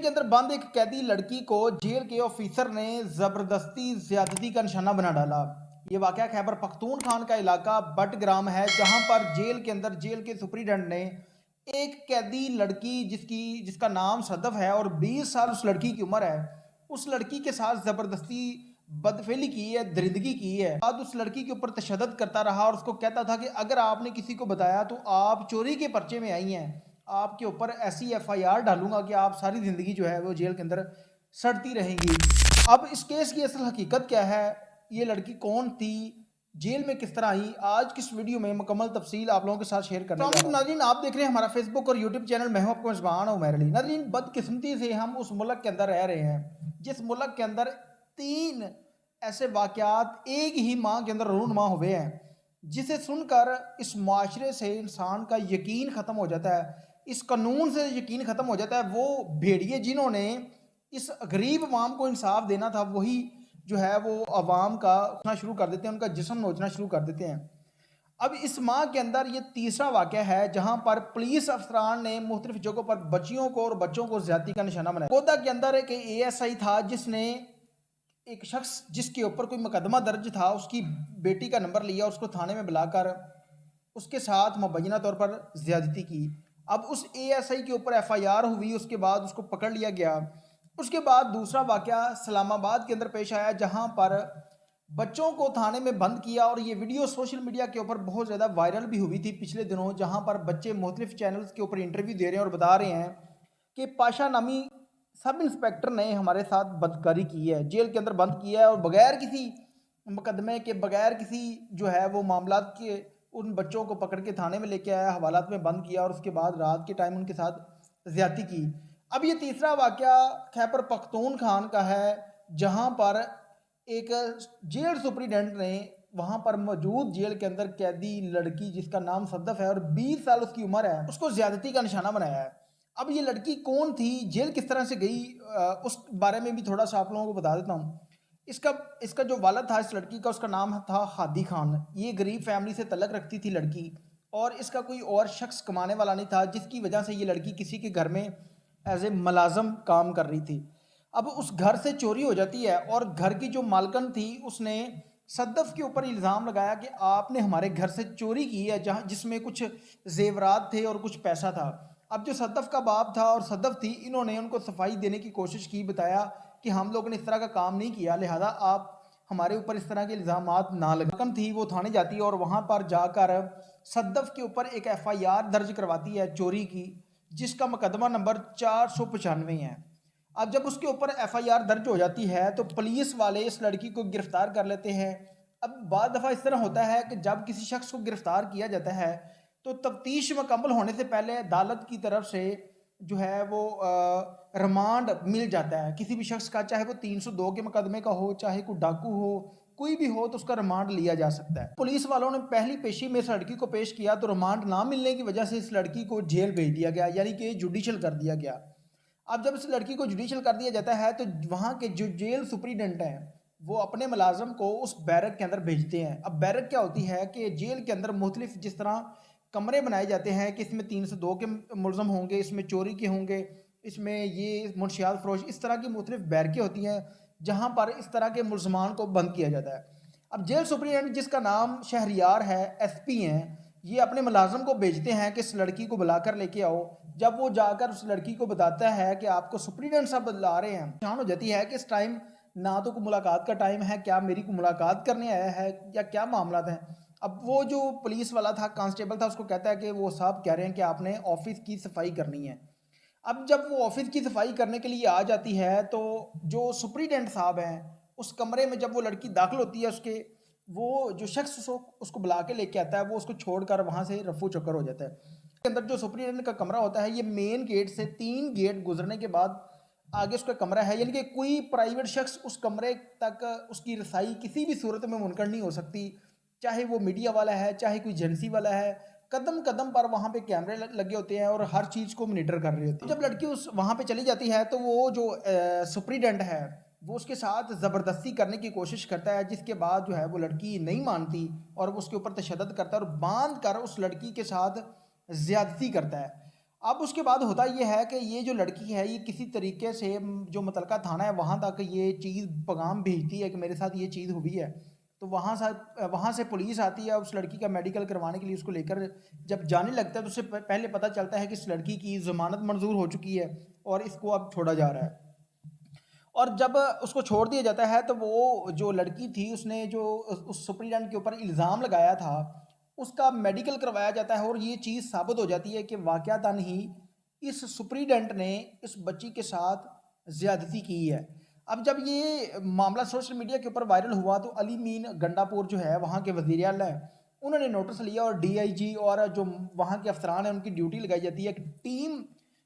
के अंदर बंद एक कैदी लड़की को जेल के ऑफिसर ने जबरदस्ती ज्यादती का निशाना बना डाला। ये वाकया खैबर पख्तूनख्वा का इलाका बटग्राम है, जहां पर जेल के अंदर जेल के सुप्रीडेंट ने एक कैदी लड़की जिसका नाम सदफ है और 20 साल उस लड़की की उम्र है, उस लड़की के साथ जबरदस्ती बदफेली की है, दरिंदगी की है। बाद उस लड़की के ऊपर तशद्दुद करता रहा और उसको कहता था कि अगर आपने किसी को बताया तो आप चोरी के पर्चे में आई हैं, आपके ऊपर ऐसी एफआईआर डालूंगा कि आप सारी ज़िंदगी जो है वो जेल के अंदर सड़ती रहेंगी। अब इस केस की असल हकीकत क्या है, ये लड़की कौन थी, जेल में किस तरह आई, आज किस वीडियो में मुकम्मल तफसील आप लोगों के साथ शेयर करने जा रहा हूं। नाज़रीन, आप देख रहे हैं हमारा फेसबुक और यूट्यूब चैनल, मैं हूं आपको मेज़बान उमैर अली। नाज़रीन, बदकिस्मती से हम उस मुल्क के अंदर रह रहे हैं जिस मुल्क के अंदर 3 ऐसे वाक़यात एक ही माह के अंदर रूनुमा हुए हैं, जिसे सुनकर इस माशरे से इंसान का यकीन ख़त्म हो जाता है, इस कानून से यकीन ख़त्म हो जाता है। वो भेड़िए जिन्होंने इस गरीब अवाम को इंसाफ देना था, वही जो है वो अवाम का उठना शुरू कर देते हैं, उनका जिस्म नोचना शुरू कर देते हैं। अब इस माह के अंदर ये तीसरा वाक़या है जहां पर पुलिस अफसरान ने मुख्तलिफ जगहों पर बच्चियों को और बच्चों को ज्यादती का निशाना बनाया। कोदा के अंदर एक ASI था जिसने एक शख्स जिसके ऊपर कोई मुकदमा दर्ज था, उसकी बेटी का नंबर लिया, उसको थाने में बुलाकर उसके साथ मुबैना तौर पर ज्यादती की। अब उस ASI के ऊपर FIR हुई, उसके बाद उसको पकड़ लिया गया। उसके बाद दूसरा वाक़या इस्लामाबाद के अंदर पेश आया जहां पर बच्चों को थाने में बंद किया, और ये वीडियो सोशल मीडिया के ऊपर बहुत ज़्यादा वायरल भी हुई थी पिछले दिनों, जहां पर बच्चे मुख्तलिफ चैनल्स के ऊपर इंटरव्यू दे रहे हैं और बता रहे हैं कि पाशा नामी सब इंस्पेक्टर ने हमारे साथ बदकारी की है, जेल के अंदर बंद किया है और बगैर किसी मुकदमे के, बगैर किसी जो है वो मामलात के उन बच्चों को पकड़ के थाने में लेके आया, हवालात में बंद किया और उसके बाद रात के टाइम उनके साथ ज्यादती की। अब ये तीसरा वाक़या खैबर पख्तूनख्वा का है जहां पर एक जेल सुप्रीडेंट ने वहां पर मौजूद जेल के अंदर कैदी लड़की जिसका नाम सदफ है और 20 साल उसकी उम्र है, उसको ज्यादती का निशाना बनाया है। अब ये लड़की कौन थी, जेल किस तरह से गई, उस बारे में भी थोड़ा सा आप लोगों को बता देता हूँ। इसका इसका जो वालिद था इस लड़की का, उसका नाम था हादी खान। ये गरीब फैमिली से तल्लक रखती थी लड़की, और इसका कोई और शख्स कमाने वाला नहीं था, जिसकी वजह से ये लड़की किसी के घर में एज ए मुलाजम काम कर रही थी। अब उस घर से चोरी हो जाती है और घर की जो मालकन थी उसने सद्दफ के ऊपर इल्ज़ाम लगाया कि आपने हमारे घर से चोरी की है, जहाँ जिसमें कुछ जेवरात थे और कुछ पैसा था। अब जो सद्दफ का बाप था और सद्दफ थी, इन्होंने उनको सफाई देने की कोशिश की, बताया कि हम लोगों ने इस तरह का काम नहीं किया, लिहाजा आप हमारे ऊपर इस तरह के इल्ज़ामात ना लगान थी। वो थाने जाती है और वहाँ पर जाकर सद्दफ के ऊपर एक FIR दर्ज करवाती है चोरी की, जिसका मुकदमा नंबर 495 है। अब जब उसके ऊपर FIR दर्ज हो जाती है तो पुलिस वाले इस लड़की को गिरफ्तार कर लेते हैं। अब बाद दफ़ा इस तरह होता है कि जब किसी शख्स को गिरफ्तार किया जाता है तो तफ्तीश मुकम्मल होने से पहले अदालत की तरफ से जो है वो रिमांड मिल जाता है किसी भी शख्स का, चाहे वो 302 के मुकदमे का हो, चाहे कोई डाकू हो, कोई भी हो, तो उसका रिमांड लिया जा सकता है। पुलिस वालों ने पहली पेशी में इस लड़की को पेश किया तो रिमांड ना मिलने की वजह से इस लड़की को जेल भेज दिया गया, यानी कि जुडिशल कर दिया गया। अब जब इस लड़की को जुडिशल कर दिया जाता है तो वहाँ के जो जेल सुप्रीडेंट हैं वो अपने मुलाजम को उस बैरक के अंदर भेजते हैं। अब बैरक क्या होती है कि जेल के अंदर मुख्तलिफ जिस तरह कमरे बनाए जाते हैं कि इसमें 302 के मुलजम होंगे, इसमें चोरी के होंगे, इसमें ये मुनशियात फरोश, इस तरह की मुख्तलिफ बैरकें होती हैं जहाँ पर इस तरह के मुलजमान को बंद किया जाता है। अब जेल सुप्रीडेंट जिसका नाम शहरियार है, SP हैं, ये अपने मुलाजम को भेजते हैं कि इस लड़की को बुलाकर लेके आओ। जब वो जाकर उस लड़की को बताता है कि आपको सुप्रीडेंट साहब बुला रहे हैं, पहचान हो जाती है कि इस टाइम ना तो कोई मुलाकात का टाइम है, क्या मेरी को मुलाकात करने आया है या क्या मामला है। अब वो जो पुलिस वाला था, कांस्टेबल था, उसको कहता है कि वो साहब कह रहे हैं कि आपने ऑफिस की सफाई करनी है। अब जब वो ऑफिस की सफाई करने के लिए आ जाती है तो जो सुप्रीडेंट साहब हैं उस कमरे में जब वो लड़की दाखिल होती है, उसके वो जो शख्स उसको बुला के लेके आता है वो उसको छोड़कर वहाँ से रफू चक्कर हो जाता है। के अंदर जो सुप्रीडेंट का कमरा होता है, ये मेन गेट से 3 गेट गुजरने के बाद आगे उसका कमरा है, यानी कि कोई प्राइवेट शख्स उस कमरे तक उसकी रसाई किसी भी सूरत में मुमकिन नहीं हो सकती, चाहे वो मीडिया वाला है, चाहे कोई एजेंसी वाला है। कदम कदम पर वहाँ पे कैमरे लगे होते हैं और हर चीज़ को मॉनिटर कर रही होती है। जब लड़की उस वहाँ पे चली जाती है तो वो जो सुप्रीडेंट है वो उसके साथ ज़बरदस्ती करने की कोशिश करता है, जिसके बाद जो है वो लड़की नहीं मानती और वो उसके ऊपर तशद्दुद करता है और बांध कर उस लड़की के साथ ज़्यादती करता है। अब उसके बाद होता ये है कि ये जो लड़की है ये किसी तरीके से जो मुतलका थाना है वहाँ तक ये चीज़ पैगाम भेजती है कि मेरे साथ ये चीज़ हुई है। तो वहाँ से पुलिस आती है उस लड़की का मेडिकल करवाने के लिए, उसको लेकर जब जाने लगता है तो उससे पहले पता चलता है कि इस लड़की की ज़मानत मंजूर हो चुकी है और इसको अब छोड़ा जा रहा है। और जब उसको छोड़ दिया जाता है तो वो जो लड़की थी उसने जो उस सुपरिटेंडेंट के ऊपर इल्ज़ाम लगाया था उसका मेडिकल करवाया जाता है और ये चीज़ साबित हो जाती है कि वाक़यातन ही इस सुपरिटेंडेंट ने इस बच्ची के साथ ज़्यादती की है। अब जब ये मामला सोशल मीडिया के ऊपर वायरल हुआ तो अली मीन गंडापुर जो है वहाँ के वज़ीर आला हैं, उन्होंने नोटिस लिया और डीआईजी और जो वहाँ के अफसरान हैं उनकी ड्यूटी लगाई जाती है, एक टीम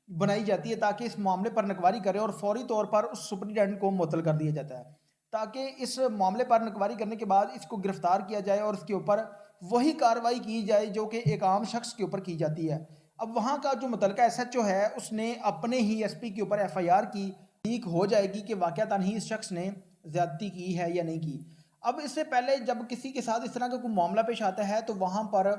बनाई जाती है ताकि इस मामले पर इंक्वायरी करे और फौरी तौर पर उस सुपरिटेंडेंट को मुअत्तल कर दिया जाता है ताकि इस मामले पर इंक्वायरी करने के बाद इसको गिरफ्तार किया जाए और इसके ऊपर वही कार्रवाई की जाए जो कि एक आम शख्स के ऊपर की जाती है। अब वहाँ का जो मुतलका एसएचओ है उसने अपने ही एसपी के ऊपर एफआईआर की, लीक हो जाएगी कि वाक़यातन ही इस शख्स ने ज़्यादती की है या नहीं की। अब इससे पहले जब किसी के साथ इस तरह का कोई मामला पेश आता है तो वहाँ पर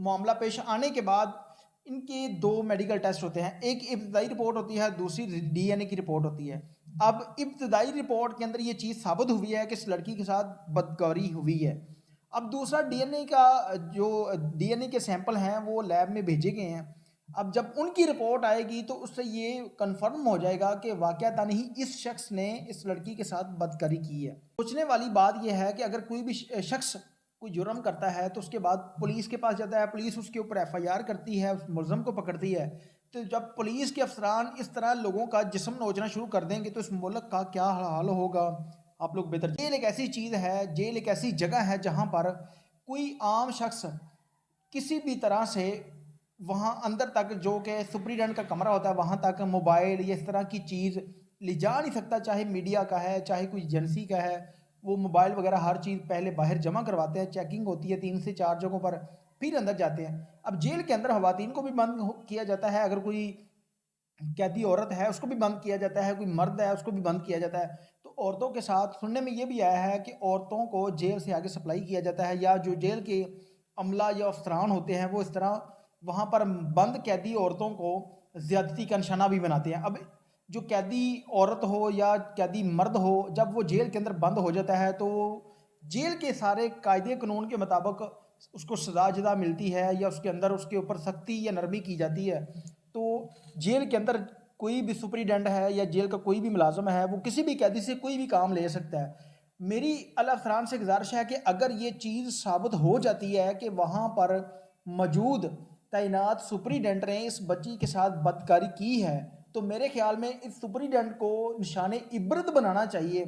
मामला पेश आने के बाद इनके दो मेडिकल टेस्ट होते हैं, एक इब्तदाई रिपोर्ट होती है, दूसरी डीएनए की रिपोर्ट होती है। अब इब्तदाई रिपोर्ट के अंदर ये चीज़ साबित हुई है कि इस लड़की के साथ बदकारी हुई है। अब दूसरा डीएनए का जो डीएनए के सैंपल हैं वो लैब में भेजे गए हैं। अब जब उनकी रिपोर्ट आएगी तो उससे ये कंफर्म हो जाएगा कि वाक़यातन ही इस शख्स ने इस लड़की के साथ बदकारी की है। सोचने वाली बात यह है कि अगर कोई भी शख्स कोई जुर्म करता है तो उसके बाद पुलिस के पास जाता है, पुलिस उसके ऊपर एफआईआर करती है, उस मुलज़म को पकड़ती है। तो जब पुलिस के अफसरान इस तरह लोगों का जिस्म नोचना शुरू कर देंगे तो इस मुल्क का क्या हाल होगा, आप लोग बेहतर। जेल एक ऐसी चीज़ है, जेल एक ऐसी जगह है जहाँ पर कोई आम शख्स किसी भी तरह से वहाँ अंदर तक जो कि सुपरिटेंडेंट का कमरा होता है वहाँ तक मोबाइल या इस तरह की चीज़ ले जा नहीं सकता, चाहे मीडिया का है चाहे कोई एजेंसी का है। वो मोबाइल वगैरह हर चीज़ पहले बाहर जमा करवाते हैं, चेकिंग होती है 3 से 4 जगहों पर, फिर अंदर जाते हैं। अब जेल के अंदर खवातीन को भी बंद किया जाता है, अगर कोई कैदी औरत है उसको भी बंद किया जाता है, कोई मर्द है उसको भी बंद किया जाता है। तो औरतों के साथ सुनने में ये भी आया है कि औरतों को जेल से आगे सप्लाई किया जाता है या जो जेल के अमला या अफसरान होते हैं वो इस तरह वहाँ पर बंद कैदी औरतों को ज़्यादती का निशाना भी बनाते हैं। अब जो कैदी औरत हो या कैदी मर्द हो जब वो जेल के अंदर बंद हो जाता है तो जेल के सारे कायदे कानून के मुताबिक उसको सजा जदा मिलती है या उसके अंदर उसके ऊपर सख्ती या नरमी की जाती है। तो जेल के अंदर कोई भी सुपरिटेंडेंट है या जेल का कोई भी मुलाजम है वो किसी भी कैदी से कोई भी काम ले सकता है। मेरी अला अफसरान से गुजारिश है कि अगर ये चीज़ साबित हो जाती है कि वहाँ पर मौजूद तैनात सुपरिटेंडेंट ने इस बच्ची के साथ बदकारी की है तो मेरे ख्याल में इस सुपरिटेंडेंट को निशाने इबरत बनाना चाहिए